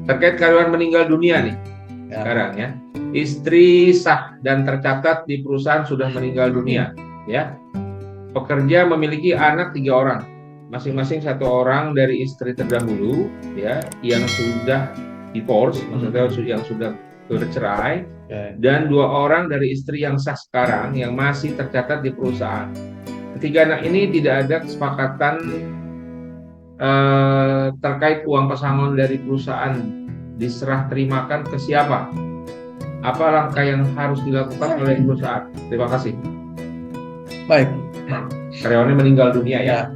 terkait karyawan meninggal dunia nih sekarang ya. Istri sah dan tercatat di perusahaan sudah meninggal dunia, ya. Pekerja memiliki anak 3 orang, masing-masing 1 orang dari istri terdahulu, ya, yang sudah divorce, maksudnya yang sudah bercerai, dan 2 orang dari istri yang sah sekarang yang masih tercatat di perusahaan. Ketiga anak ini tidak ada kesepakatan terkait uang pesangon dari perusahaan diserah terimakan ke siapa. Apa langkah yang harus dilakukan oleh perusahaan? Terima kasih. Baik. Karyawannya meninggal dunia ya.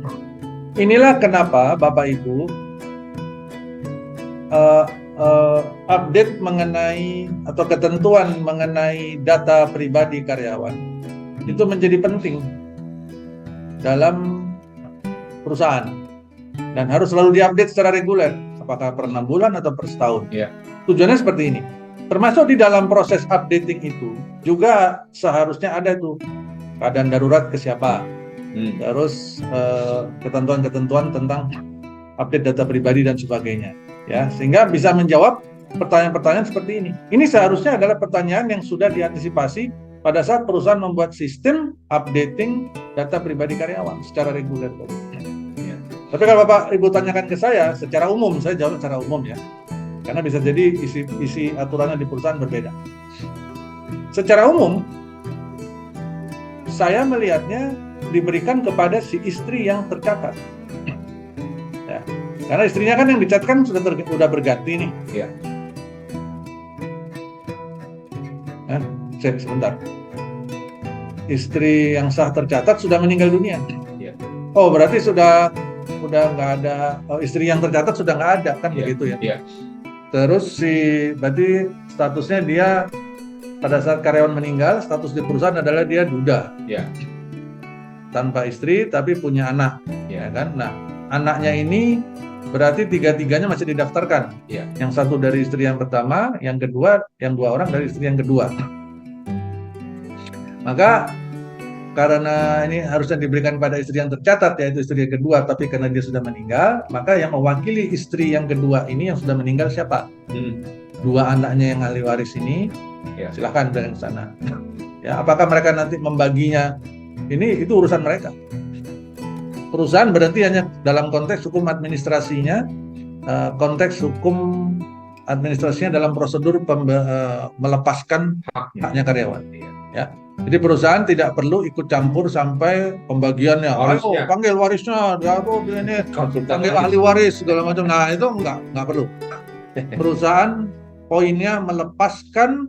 Inilah kenapa Bapak Ibu update mengenai atau ketentuan mengenai data pribadi karyawan itu menjadi penting dalam perusahaan dan harus selalu diupdate secara reguler, apakah per 6 bulan atau per setahun. Tujuannya seperti ini. Termasuk di dalam proses updating itu juga seharusnya ada tuh keadaan darurat ke siapa, terus ketentuan-ketentuan tentang update data pribadi dan sebagainya, ya, sehingga bisa menjawab pertanyaan-pertanyaan seperti ini. Ini seharusnya adalah pertanyaan yang sudah diantisipasi pada saat perusahaan membuat sistem updating data pribadi karyawan secara reguler. Tapi kalau Bapak Ibu tanyakan ke saya secara umum, saya jawab secara umum ya. Karena bisa jadi isi aturannya di perusahaan berbeda. Secara umum, saya melihatnya diberikan kepada si istri yang tercatat. Ya. Karena istrinya kan yang dicatatkan sudah berganti nih. Ya. Sebentar. Istri yang sah tercatat sudah meninggal dunia. Ya. Oh, berarti sudah nggak ada, istri yang tercatat sudah nggak ada kan, begitu ya? Ya. Terus berarti statusnya dia pada saat karyawan meninggal, status di perusahaan adalah dia duda, ya, tanpa istri tapi punya anak, ya kan? Nah, anaknya ini berarti tiga-tiganya masih didaftarkan. Ya. Yang satu dari istri yang pertama, yang kedua, yang 2 orang dari istri yang kedua. Maka karena ini harusnya diberikan pada istri yang tercatat, yaitu istri yang kedua, tapi karena dia sudah meninggal, maka yang mewakili istri yang kedua ini yang sudah meninggal siapa? 2 anaknya yang ahli waris ini, silahkan dengan sana. Ya, apakah mereka nanti membaginya? Itu urusan mereka. Perusahaan berarti hanya dalam konteks hukum administrasinya, konteks hukum administrasinya dalam prosedur melepaskan haknya karyawan. Ya. Jadi perusahaan tidak perlu ikut campur sampai pembagiannya. Ayo panggil warisnya, panggil ahli waris segala macam. Nah itu nggak perlu. Perusahaan poinnya melepaskan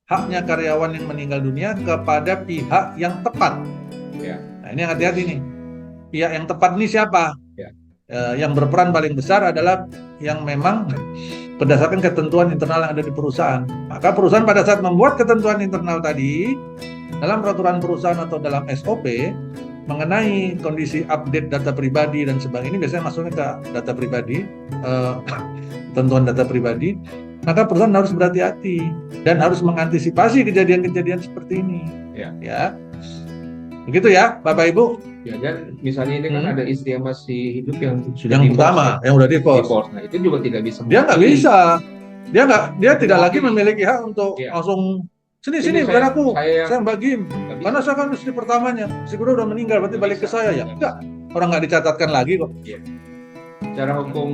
haknya karyawan yang meninggal dunia kepada pihak yang tepat. Ya. Nah ini hati-hati nih. Pihak yang tepat ini siapa? Ya. Yang berperan paling besar adalah yang memang berdasarkan ketentuan internal yang ada di perusahaan. Maka perusahaan pada saat membuat ketentuan internal tadi, dalam peraturan perusahaan atau dalam SOP mengenai kondisi update data pribadi dan sebagainya, ini biasanya masuknya ke data pribadi, ketentuan data pribadi, maka perusahaan harus berhati-hati dan harus mengantisipasi kejadian-kejadian seperti ini. Ya. Begitu ya, Bapak Ibu. Ya, dan misalnya ini kan ada istri yang masih hidup yang sudah yang pertama, yang udah divorce. Nah, itu juga tidak bisa. Dia nggak bisa. Dia tidak lagi memiliki hak untuk langsung sini biar aku saya bagiin. Karena saya kan istri pertamanya, istri kedua udah meninggal, berarti balik ke saya ya. Enggak. Orang nggak dicatatkan lagi kok. Secara hukum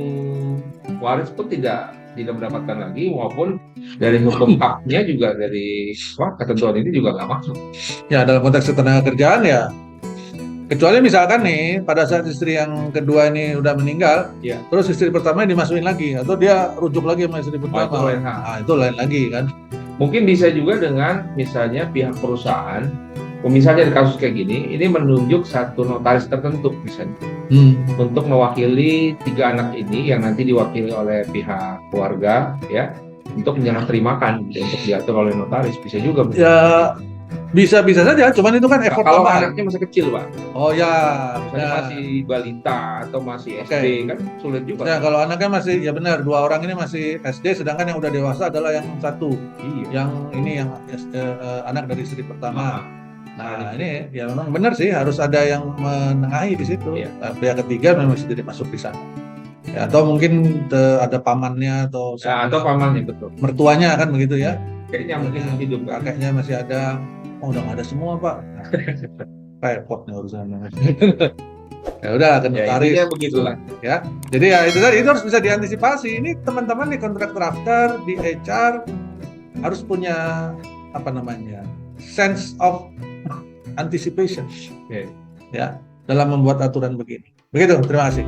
waris pun tidak mendapatkan lagi, maupun dari hukum haknya juga dari ketentuan ini juga nggak masuk. Ya dalam konteks ketenaga kerjaan ya. Kecuali misalkan nih pada saat istri yang kedua ini udah meninggal, terus istri pertama dimasukin lagi, atau dia rujuk lagi sama istri pertama. Itu lain lagi kan. Mungkin bisa juga dengan misalnya pihak perusahaan, misalnya di kasus kayak gini, ini menunjuk satu notaris tertentu misalnya, untuk mewakili 3 anak ini yang nanti diwakili oleh pihak keluarga, ya, untuk menyerah terimakan, untuk diatur oleh notaris, bisa juga. Ya. Bisa saja, cuman itu kan effort kalau anaknya masih kecil, Pak. Oh ya, misalnya masih balita atau masih SD kan sulit juga. Ya kalau anaknya masih, ya benar, 2 orang ini masih SD, sedangkan yang udah dewasa adalah yang satu. Yang ini yang anak dari istri pertama. Nah ini ya memang benar sih, harus ada yang menengahi di situ. Pihak ketiga memang mesti masuk di sana. Ya, atau mungkin ada pamannya atau atau pamannya, betul. mertuanya kan begitu ya. Kayaknya mungkin hidup kan. Kakeknya masih ada. Oh, udah nggak ada semua, Pak. Nah, repot nih urusannya. Ya udah, ke notaris. Ya, begitulah. Ya. Jadi ya itu tadi, itu harus bisa diantisipasi. Ini teman-teman di kontrak drafter, di HR harus punya apa namanya? Sense of anticipation. Okay. Ya, dalam membuat aturan begini. Begitu, terima kasih.